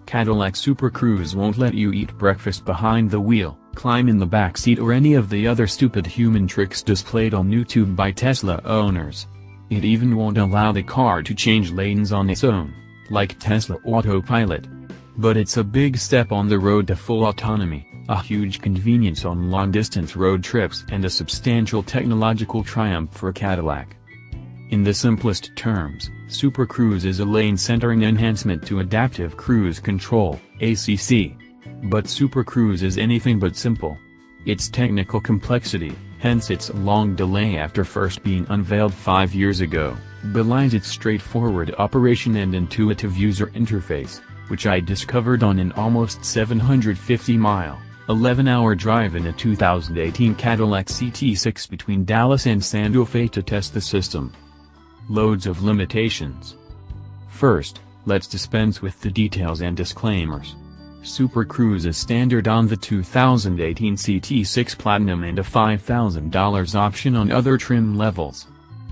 Cadillac Super Cruise won't let you eat breakfast behind the wheel, climb in the back seat, or any of the other stupid human tricks displayed on YouTube by Tesla owners. It even won't allow the car to change lanes on its own, like Tesla Autopilot. But it's a big step on the road to full autonomy, a huge convenience on long-distance road trips, and a substantial technological triumph for Cadillac. In the simplest terms, Super Cruise is a lane-centering enhancement to adaptive cruise control, ACC. But Super Cruise is anything but simple. Its technical complexity, hence its long delay after first being unveiled 5 years ago, belies its straightforward operation and intuitive user interface, which I discovered on an almost 750-mile, 11-hour drive in a 2018 Cadillac CT6 between Dallas and Santa Fe to test the system. Loads of limitations. First, let's dispense with the details and disclaimers. Super Cruise is standard on the 2018 CT6 Platinum and a $5,000 option on other trim levels.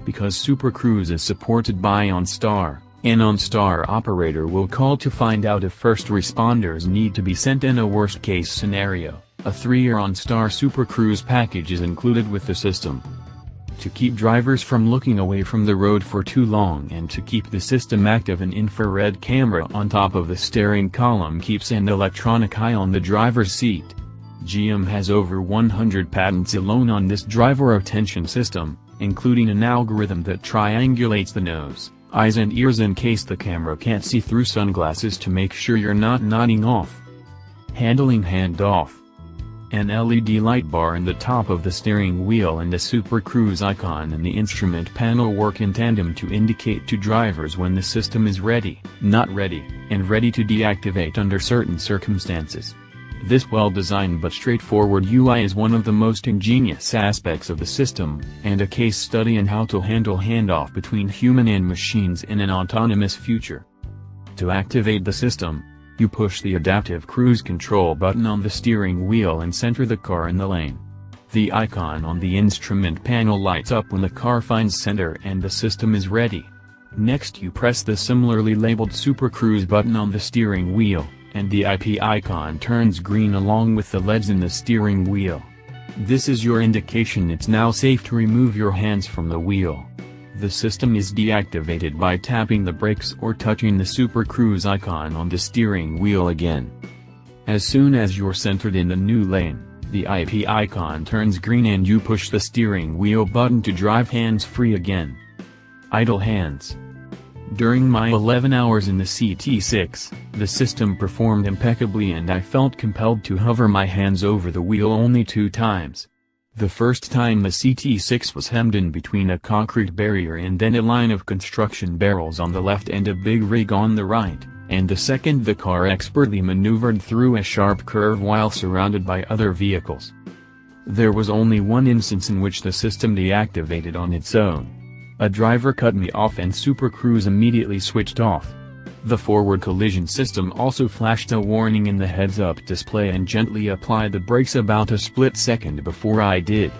Because Super Cruise is supported by OnStar, an OnStar operator will call to find out if first responders need to be sent in a worst-case scenario. A 3-year OnStar Super Cruise package is included with the system. To keep drivers from looking away from the road for too long and to keep the system active, an infrared camera on top of the steering column keeps an electronic eye on the driver's seat. GM has over 100 patents alone on this driver attention system, including an algorithm that triangulates the nose, eyes and ears in case the camera can't see through sunglasses to make sure you're not nodding off. Handling handoff. An LED light bar in the top of the steering wheel and a Super Cruise icon in the instrument panel work in tandem to indicate to drivers when the system is ready, not ready, and ready to deactivate under certain circumstances. This well-designed but straightforward UI is one of the most ingenious aspects of the system, and a case study in how to handle handoff between human and machines in an autonomous future. To activate the system, you push the adaptive cruise control button on the steering wheel and center the car in the lane. The icon on the instrument panel lights up when the car finds center and the system is ready. Next you press the similarly labeled Super Cruise button on the steering wheel, and the IP icon turns green along with the LEDs in the steering wheel. This is your indication it's now safe to remove your hands from the wheel. The system is deactivated by tapping the brakes or touching the Super Cruise icon on the steering wheel again. As soon as you're centered in the new lane, the IP icon turns green and you push the steering wheel button to drive hands-free again. Idle hands. During my 11 hours in the CT6, the system performed impeccably and I felt compelled to hover my hands over the wheel only 2 times. The first time the CT6 was hemmed in between a concrete barrier and then a line of construction barrels on the left and a big rig on the right, and the second the car expertly maneuvered through a sharp curve while surrounded by other vehicles. There was only one instance in which the system deactivated on its own. A driver cut me off and Super Cruise immediately switched off. The forward collision system also flashed a warning in the heads-up display and gently applied the brakes about a split second before I did.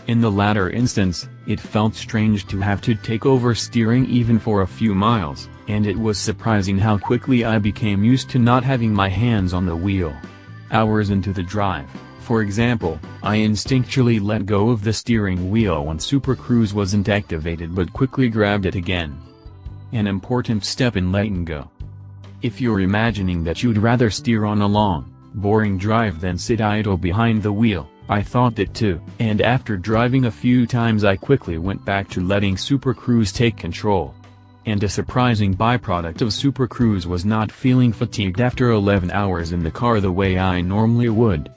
In the latter instance, it felt strange to have to take over steering even for a few miles, and it was surprising how quickly I became used to not having my hands on the wheel. Hours into the drive, for example, I instinctually let go of the steering wheel when Super Cruise wasn't activated but quickly grabbed it again. An important step in letting go. If you're imagining that you'd rather steer on a long, boring drive than sit idle behind the wheel, I thought that too, and after driving a few times I quickly went back to letting Super Cruise take control. And a surprising byproduct of Super Cruise was not feeling fatigued after 11 hours in the car the way I normally would.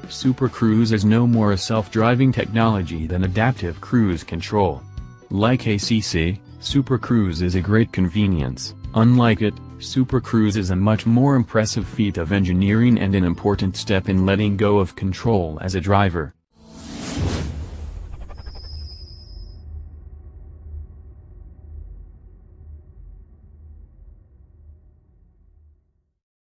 Super Cruise is no more a self-driving technology than adaptive cruise control. Like ACC, Super Cruise is a great convenience. Unlike it, Super Cruise is a much more impressive feat of engineering and an important step in letting go of control as a driver.